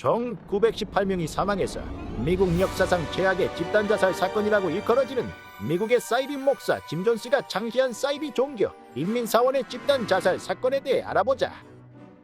총 918명이 사망해서 미국 역사상 최악의 집단자살 사건이라고 일컬어지는 미국의 사이비 목사 짐 존스가 창시한 사이비 종교 인민사원의 집단자살 사건에 대해 알아보자.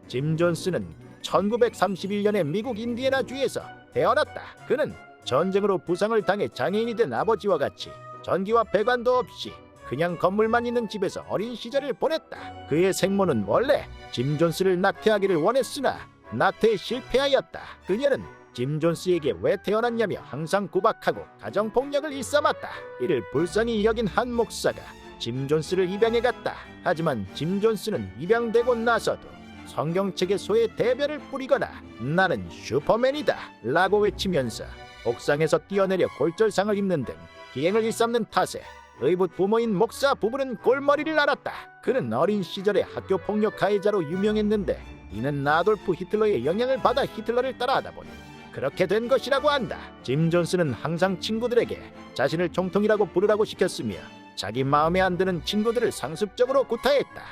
짐 존스는 1931년에 미국 인디애나주에서 태어났다. 그는 전쟁으로 부상을 당해 장애인이 된 아버지와 같이 전기와 배관도 없이 그냥 건물만 있는 집에서 어린 시절을 보냈다. 그의 생모는 원래 짐 존스를 낙태하기를 원했으나 낙태에 실패하였다. 그녀는 짐 존스에게 왜 태어났냐며 항상 구박하고 가정폭력을 일삼았다. 이를 불쌍히 여긴 한 목사가 짐 존스를 입양해 갔다. 하지만 짐 존스는 입양되고 나서도 성경책에 소의 대변을 뿌리거나 나는 슈퍼맨이다 라고 외치면서 옥상에서 뛰어내려 골절상을 입는 등 기행을 일삼는 탓에 의붓 부모인 목사 부부는 골머리를 앓았다. 그는 어린 시절에 학교 폭력 가해자로 유명했는데 이는 아돌프 히틀러의 영향을 받아 히틀러를 따라하다 보니 그렇게 된 것이라고 한다. 짐 존스는 항상 친구들에게 자신을 총통이라고 부르라고 시켰으며 자기 마음에 안 드는 친구들을 상습적으로 구타했다.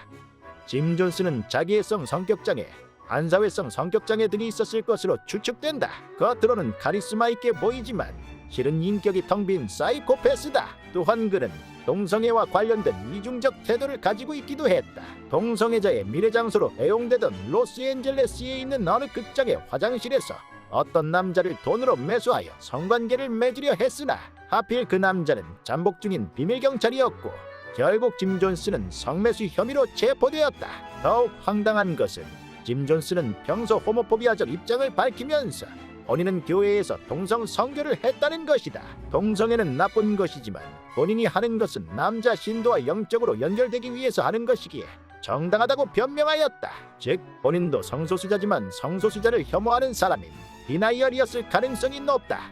짐 존스는 자기애성 성격장애, 반사회성 성격장애 등이 있었을 것으로 추측된다. 겉으로는 카리스마 있게 보이지만 실은 인격이 텅 빈 사이코패스다. 또한 그는 동성애와 관련된 이중적 태도를 가지고 있기도 했다. 동성애자의 미래 장소로 애용되던 로스앤젤레스에 있는 어느 극장의 화장실에서 어떤 남자를 돈으로 매수하여 성관계를 맺으려 했으나 하필 그 남자는 잠복 중인 비밀 경찰이었고 결국 짐 존스는 성매수 혐의로 체포되었다. 더욱 황당한 것은 짐 존스는 평소 호모포비아적 입장을 밝히면서 본인은 교회에서 동성 선교를 했다는 것이다. 동성애는 나쁜 것이지만 본인이 하는 것은 남자 신도와 영적으로 연결되기 위해서 하는 것이기에 정당하다고 변명하였다. 즉 본인도 성소수자지만 성소수자를 혐오하는 사람인 디나이얼이었을 가능성이 높다.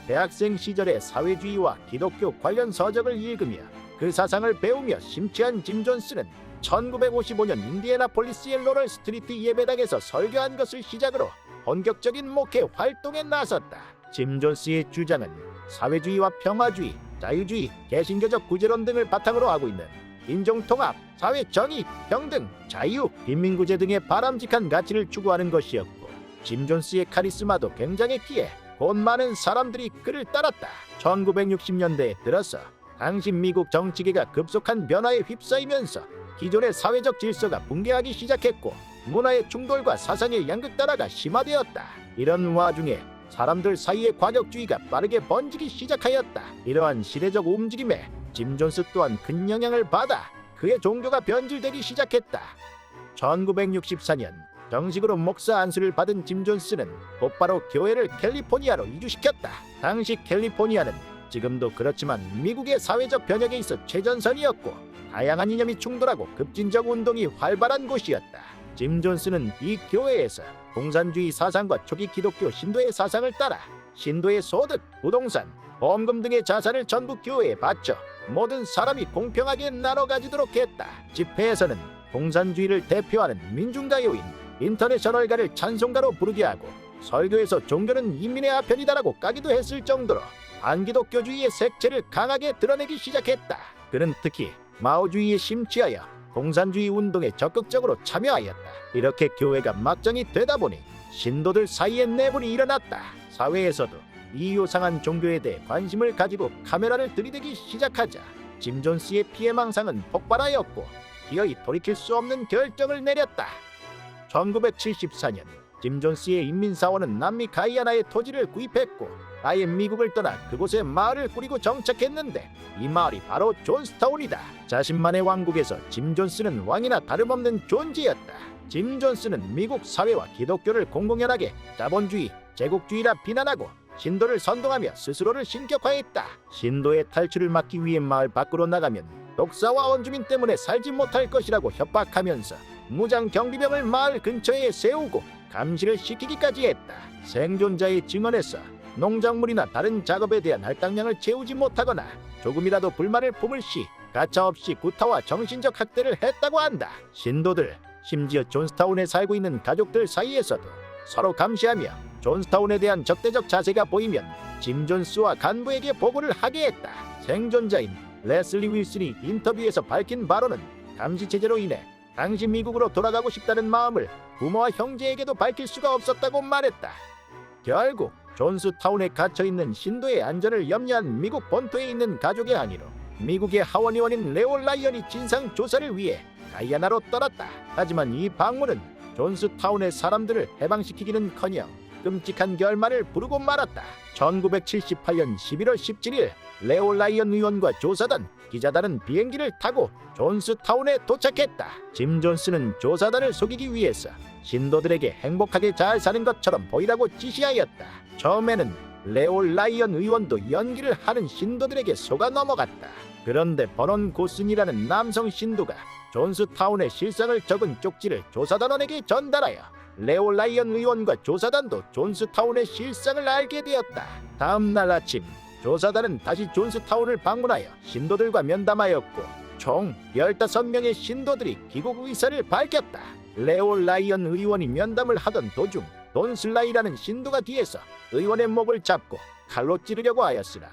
대학생 시절에 사회주의와 기독교 관련 서적을 읽으며 그 사상을 배우며 심취한 짐 존스는 1955년 인디애나폴리스의 로럴 스트리트 예배당에서 설교한 것을 시작으로 본격적인 목회 활동에 나섰다. 짐 존스의 주장은 사회주의와 평화주의, 자유주의, 개신교적 구제론 등을 바탕으로 하고 있는 인종통합, 사회정의, 평등, 자유, 빈민구제 등의 바람직한 가치를 추구하는 것이었고 짐 존스의 카리스마도 굉장했기에 곧 많은 사람들이 그를 따랐다. 1960년대에 들어서 당시 미국 정치계가 급속한 변화에 휩싸이면서 기존의 사회적 질서가 붕괴하기 시작했고 문화의 충돌과 사상의 양극단화가 심화되었다. 이런 와중에 사람들 사이의 과격주의가 빠르게 번지기 시작하였다. 이러한 시대적 움직임에 짐 존스 또한 큰 영향을 받아 그의 종교가 변질되기 시작했다. 1964년 정식으로 목사 안수를 받은 짐 존스는 곧바로 교회를 캘리포니아로 이주시켰다. 당시 캘리포니아는 지금도 그렇지만 미국의 사회적 변혁에 있어 최전선이었고 다양한 이념이 충돌하고 급진적 운동이 활발한 곳이었다. 짐 존스는 이 교회에서 공산주의 사상과 초기 기독교 신도의 사상을 따라 신도의 소득, 부동산, 보험금 등의 자산을 전부 교회에 바쳐 모든 사람이 공평하게 나눠 가지도록 했다. 집회에서는 공산주의를 대표하는 민중가요인 인터내셔널가를 찬송가로 부르게 하고 설교에서 종교는 인민의 아편이다라고 까기도 했을 정도로 반기독교주의의 색채를 강하게 드러내기 시작했다. 그는 특히 마오주의에 심취하여 공산주의 운동에 적극적으로 참여하였다. 이렇게 교회가 막장이 되다 보니 신도들 사이에 내분이 일어났다. 사회에서도 이 요상한 종교에 대해 관심을 가지고 카메라를 들이대기 시작하자 짐 존스의 피해망상은 폭발하였고 기어이 돌이킬 수 없는 결정을 내렸다. 1974년 짐 존스의 인민사원은 남미 가이아나의 토지를 구입했고 아예 미국을 떠나 그곳에 마을을 꾸리고 정착했는데 이 마을이 바로 존스타운이다. 자신만의 왕국에서 짐 존스는 왕이나 다름없는 존재였다. 짐 존스는 미국 사회와 기독교를 공공연하게 자본주의, 제국주의라 비난하고 신도를 선동하며 스스로를 신격화했다. 신도의 탈출을 막기 위해 마을 밖으로 나가면 독사와 원주민 때문에 살지 못할 것이라고 협박하면서 무장 경비병을 마을 근처에 세우고 감시를 시키기까지 했다. 생존자의 증언에서 농작물이나 다른 작업에 대한 할당량을 채우지 못하거나 조금이라도 불만을 품을 시 가차없이 구타와 정신적 학대를 했다고 한다. 신도들, 심지어 존스타운에 살고 있는 가족들 사이에서도 서로 감시하며 존스타운에 대한 적대적 자세가 보이면 짐 존스와 간부에게 보고를 하게 했다. 생존자인 레슬리 윌슨이 인터뷰에서 밝힌 바로는 감시체제로 인해 당시 미국으로 돌아가고 싶다는 마음을 부모와 형제에게도 밝힐 수가 없었다고 말했다. 결국 존스타운에 갇혀있는 신도의 안전을 염려한 미국 본토에 있는 가족의 항의로 미국의 하원의원인 레오 라이언이 진상조사를 위해 가이아나로 떠났다. 하지만 이 방문은 존스타운의 사람들을 해방시키기는커녕 끔찍한 결말을 부르고 말았다. 1978년 11월 17일 레오 라이언 의원과 조사단, 기자단은 비행기를 타고 존스타운에 도착했다. 짐 존스는 조사단을 속이기 위해서 신도들에게 행복하게 잘 사는 것처럼 보이라고 지시하였다. 처음에는 레오 라이언 의원도 연기를 하는 신도들에게 속아 넘어갔다. 그런데 버넌 고슨이라는 남성 신도가 존스타운의 실상을 적은 쪽지를 조사단원에게 전달하여 레오 라이언 의원과 조사단도 존스타운의 실상을 알게 되었다. 다음 날 아침 조사단은 다시 존스타운을 방문하여 신도들과 면담하였고 총 15명의 신도들이 귀국 의사를 밝혔다. 레오 라이언 의원이 면담을 하던 도중 돈 슬라이라는 신도가 뒤에서 의원의 목을 잡고 칼로 찌르려고 하였으나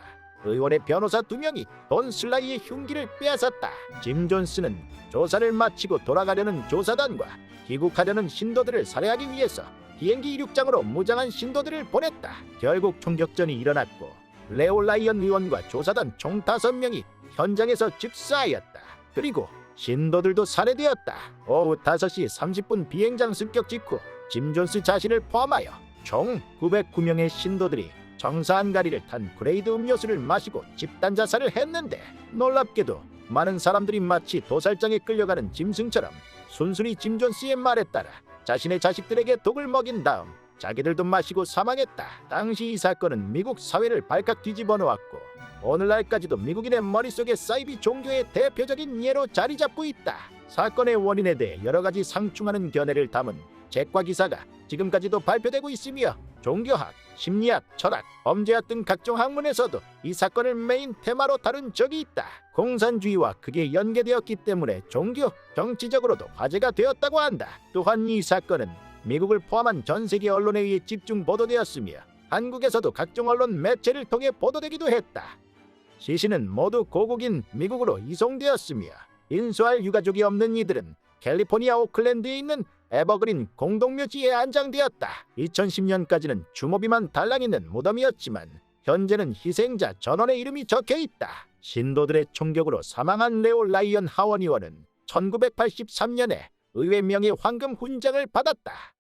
의원의 변호사 2명이 돈 슬라이의 흉기를 빼앗았다. 짐 존스는 조사를 마치고 돌아가려는 조사단과 귀국하려는 신도들을 살해하기 위해서 비행기 이륙장으로 무장한 신도들을 보냈다. 결국 총격전이 일어났고 레오 라이언 의원과 조사단 총 5명이 현장에서 즉사하였다. 그리고 신도들도 살해되었다. 오후 5시 30분 비행장 습격 직후 짐 존스 자신을 포함하여 총 909명의 신도들이 정사한가리를 탄 그레이드 음료수를 마시고 집단 자살을 했는데 놀랍게도 많은 사람들이 마치 도살장에 끌려가는 짐승처럼 순순히 짐 존스의 말에 따라 자신의 자식들에게 독을 먹인 다음 자기들도 마시고 사망했다. 당시 이 사건은 미국 사회를 발칵 뒤집어 놓았고 오늘날까지도 미국인의 머릿속에 사이비 종교의 대표적인 예로 자리 잡고 있다. 사건의 원인에 대해 여러 가지 상충하는 견해를 담은 책과 기사가 지금까지도 발표되고 있으며 종교학, 심리학, 철학, 범죄학 등 각종 학문에서도 이 사건을 메인 테마로 다룬 적이 있다. 공산주의와 크게 연계되었기 때문에 종교, 정치적으로도 화제가 되었다고 한다. 또한 이 사건은 미국을 포함한 전 세계 언론에 의해 집중 보도되었으며 한국에서도 각종 언론 매체를 통해 보도되기도 했다. 시신은 모두 고국인 미국으로 이송되었으며 인수할 유가족이 없는 이들은 캘리포니아 오클랜드에 있는 에버그린 공동묘지에 안장되었다. 2010년까지는 주모비만 달랑 있는 무덤이었지만 현재는 희생자 전원의 이름이 적혀있다. 신도들의 총격으로 사망한 레오 라이언 하원 의원은 1983년에 의회 명예 황금 훈장을 받았다.